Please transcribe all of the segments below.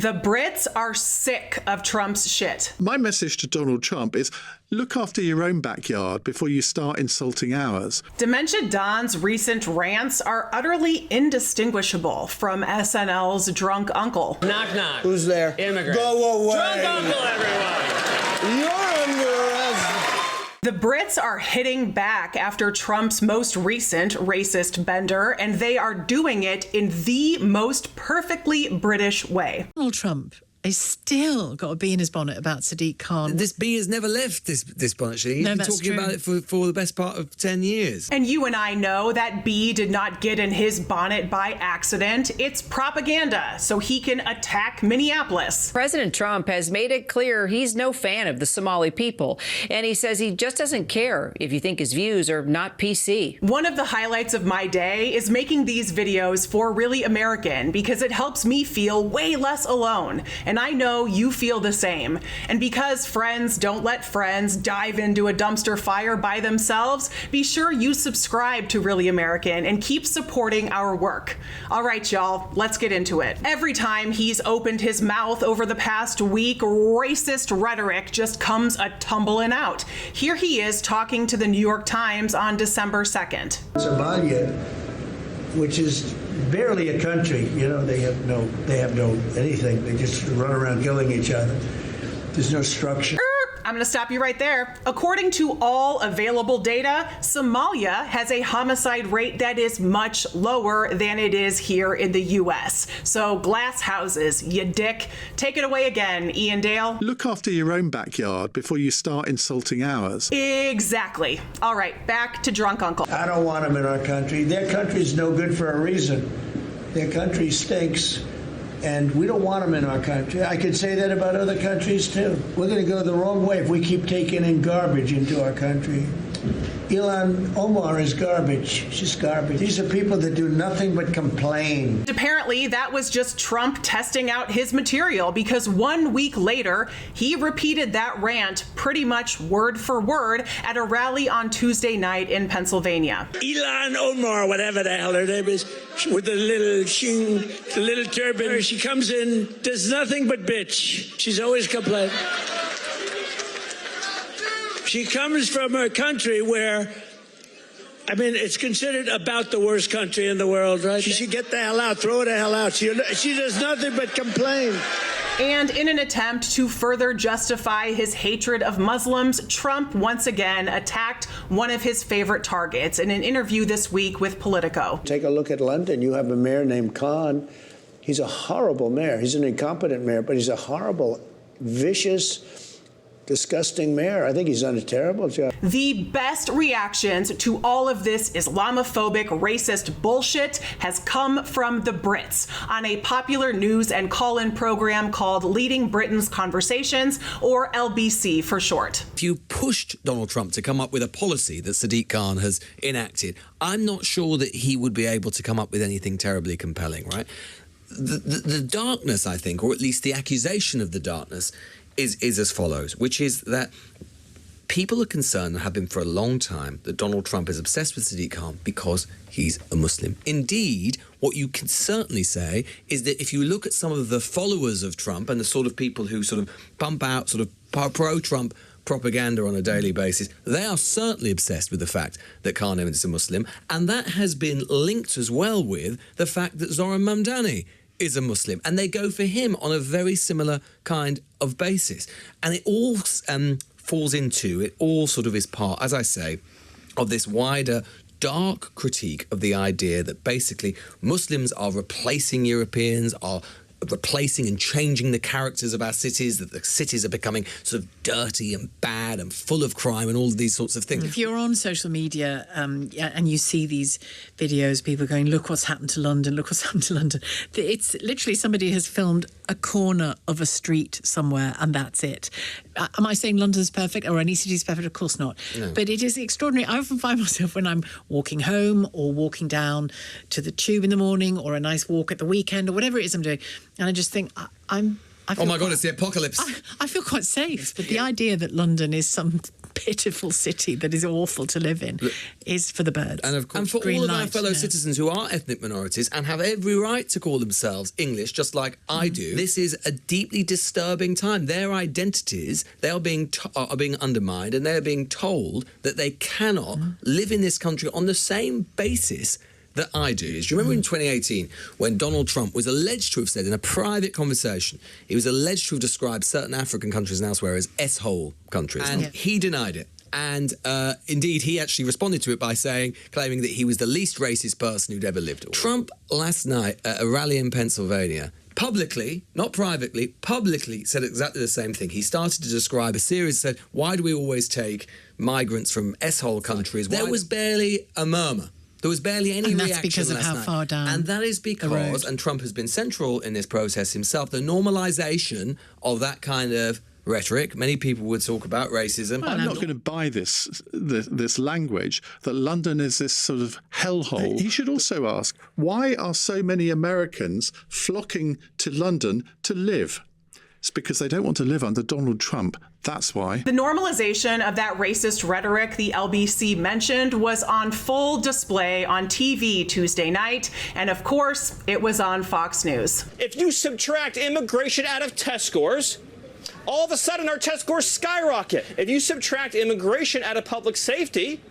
The Brits are sick of Trump's shit. My message to Donald Trump is look after your own backyard before you start insulting ours. Dementia Don's recent rants are utterly indistinguishable from SNL's Drunk Uncle. Knock, knock. Who's there? Immigrants. Go away. Drunk Uncle, everyone. You're under arrest. The Brits are hitting back after Trump's most recent racist bender, and they are doing it in the most perfectly British way. Donald Trump has still got a bee in his bonnet about Sadiq Khan. This bee has never left this bonnet. He's No, been that's talking true. about it for the best part of 10 years. And you and I know that bee did not get in his bonnet by accident. It's propaganda, so he can attack Minneapolis. President Trump has made it clear he's no fan of the Somali people, and he says he just doesn't care if you think his views are not PC. One of the highlights of my day is making these videos for Really American because it helps me feel way less alone. And I know you feel the same. And because friends don't let friends dive into a dumpster fire by themselves, be sure you subscribe to Really American and keep supporting our work. All right, y'all, let's get into it. Every time he's opened his mouth over the past week, racist rhetoric just comes a tumbling out. Here he is talking to the New York Times on December 2nd. Somalia, which is barely a country, you know, they have no anything. They just run around killing each other. There's no structure. I'm going to stop you right there. According to all available data, Somalia has a homicide rate that is much lower than it is here in the U.S. So glass houses, you dick. Take it away again, Ian Dale. Look after your own backyard before you start insulting ours. Exactly. All right, back to Drunk Uncle. I don't want them in our country. Their country's no good for a reason. Their country stinks. And we don't want them in our country. I could say that about other countries, too. We're going to go the wrong way if we keep taking in garbage into our country. Ilhan Omar is garbage. She's garbage. These are people that do nothing but complain. Apparently, that was just Trump testing out his material because 1 week later, he repeated that rant pretty much word for word at a rally on Tuesday night in Pennsylvania. Ilhan Omar, whatever the hell her name is, with the little turban, she comes in, does nothing but bitch. She's always complaining. She comes from a country where, I mean, it's considered about the worst country in the world, right? She should get the hell out, throw the hell out. She does nothing but complain. And in an attempt to further justify his hatred of Muslims, Trump once again attacked one of his favorite targets in an interview this week with Politico. Take a look at London. You have a mayor named Khan. He's a horrible mayor. He's an incompetent mayor, but he's a horrible, vicious, disgusting mayor. I think he's done a terrible job. The best reactions to all of this Islamophobic, racist bullshit has come from the Brits on a popular news and call-in program called Leading Britain's Conversations, or LBC for short. If you pushed Donald Trump to come up with a policy that Sadiq Khan has enacted, I'm not sure that he would be able to come up with anything terribly compelling, right? The darkness, I think, or at least the accusation of the darkness, is as follows, which is that people are concerned, and have been for a long time, that Donald Trump is obsessed with Sadiq Khan because he's a Muslim. Indeed, what you can certainly say is that if you look at some of the followers of Trump and the sort of people who sort of pump out sort of pro-Trump propaganda on a daily basis, they are certainly obsessed with the fact that Khan is a Muslim, and that has been linked as well with the fact that Zoran Mamdani is a Muslim, and they go for him on a very similar kind of basis. And it all falls into, it all sort of is part, as I say, of this wider dark critique of the idea that basically Muslims are replacing Europeans, are replacing and changing the characters of our cities, that the cities are becoming sort of dirty and bad and full of crime and all of these sorts of things. If you're on social media and you see these videos, people going, look what's happened to London, look what's happened to London. It's literally somebody has filmed a corner of a street somewhere and that's it. Am I saying London's perfect or any city's perfect? Of course not. No. But it is extraordinary. I often find myself when I'm walking home or walking down to the tube in the morning or a nice walk at the weekend or whatever it is I'm doing, and I just think, I oh my God, it's the apocalypse. I feel quite safe. But the idea that London is some pitiful city that is awful to live in is for the birds. And of course, and for all of our fellow citizens who are ethnic minorities and have every right to call themselves English, just like I do, this is a deeply disturbing time. Their identities, they are being undermined, and they are being told that they cannot live in this country on the same basis that I do. Do you remember in 2018 when Donald Trump was alleged to have said in a private conversation, he was alleged to have described certain African countries and elsewhere as S-hole countries, and he denied it. And indeed, he actually responded to it by claiming that he was the least racist person who'd ever lived. Trump last night at a rally in Pennsylvania publicly, not privately, publicly said exactly the same thing. He started to describe a series, said, why do we always take migrants from S-hole countries? There was barely a murmur. There was barely any reaction last night. And that's because of how far down. And that is because, and Trump has been central in this process himself, the normalization of that kind of rhetoric. Many people would talk about racism. I'm not going to buy this language that London is this sort of hellhole. He should also ask, why are so many Americans flocking to London to live? It's because they don't want to live under Donald Trump. That's why. The normalization of that racist rhetoric the LBC mentioned was on full display on TV Tuesday night. And of course, it was on Fox News. If you subtract immigration out of test scores, all of a sudden our test scores skyrocket. If you subtract immigration out of public safety,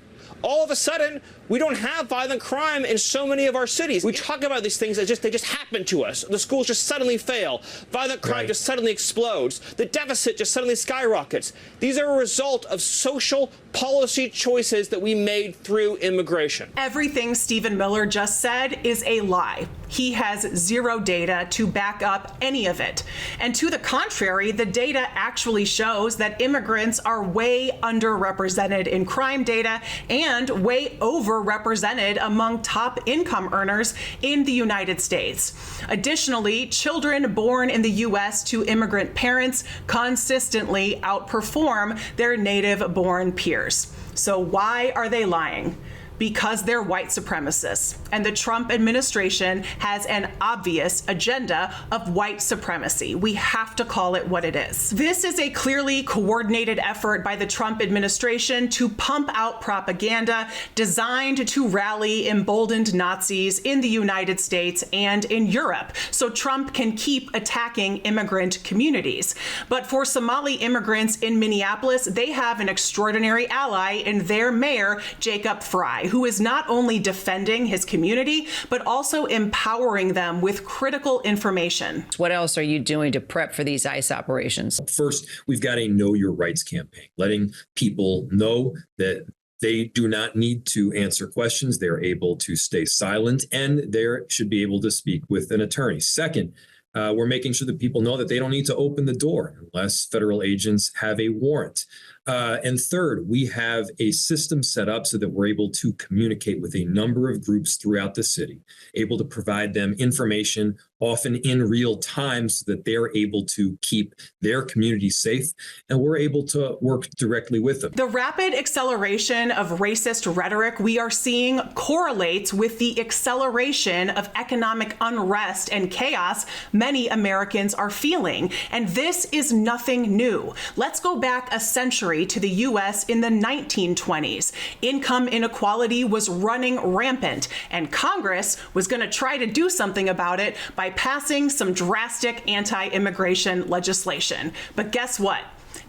all of a sudden we don't have violent crime in so many of our cities. We talk about these things as they just happen to us. The schools just suddenly fail. Violent crime just suddenly explodes. The deficit just suddenly skyrockets. These are a result of social policy choices that we made through immigration. Everything Stephen Miller just said is a lie. He has zero data to back up any of it. And to the contrary, the data actually shows that immigrants are way underrepresented in crime data and way overrepresented among top income earners in the United States. Additionally, children born in the U.S. to immigrant parents consistently outperform their native-born peers. So why are they lying? Because they're white supremacists, and the Trump administration has an obvious agenda of white supremacy. We have to call it what it is. This is a clearly coordinated effort by the Trump administration to pump out propaganda designed to rally emboldened Nazis in the United States and in Europe, so Trump can keep attacking immigrant communities. But for Somali immigrants in Minneapolis, they have an extraordinary ally in their mayor, Jacob Frey, who is not only defending his community, but also empowering them with critical information. What else are you doing to prep for these ICE operations? First, we've got a Know Your Rights campaign, letting people know that they do not need to answer questions. They're able to stay silent, and they should be able to speak with an attorney. Second, we're making sure that people know that they don't need to open the door unless federal agents have a warrant. And third, we have a system set up so that we're able to communicate with a number of groups throughout the city, able to provide them information, often in real time, so that they're able to keep their community safe, and we're able to work directly with them. The rapid acceleration of racist rhetoric we are seeing correlates with the acceleration of economic unrest and chaos many Americans are feeling. And this is nothing new. Let's go back a century to the U.S. in the 1920s. Income inequality was running rampant, and Congress was going to try to do something about it by passing some drastic anti-immigration legislation. But guess what?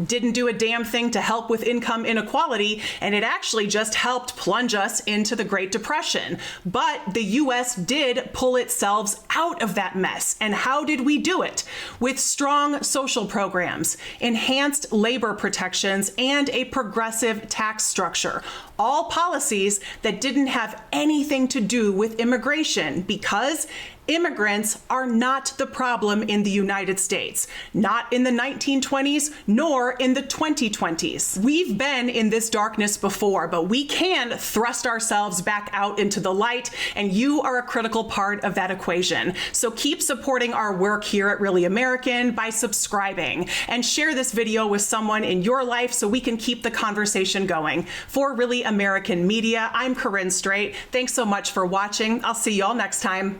Didn't do a damn thing to help with income inequality, and it actually just helped plunge us into the Great Depression. But the U.S. did pull itself out of that mess. And how did we do it? With strong social programs, enhanced labor protections, and a progressive tax structure. All policies that didn't have anything to do with immigration, because immigrants are not the problem in the United States, not in the 1920s, nor in the 2020s. We've been in this darkness before, but we can thrust ourselves back out into the light, and you are a critical part of that equation. So keep supporting our work here at Really American by subscribing, and share this video with someone in your life so we can keep the conversation going. For Really American Media, I'm Corinne Straight. Thanks so much for watching. I'll see you all next time.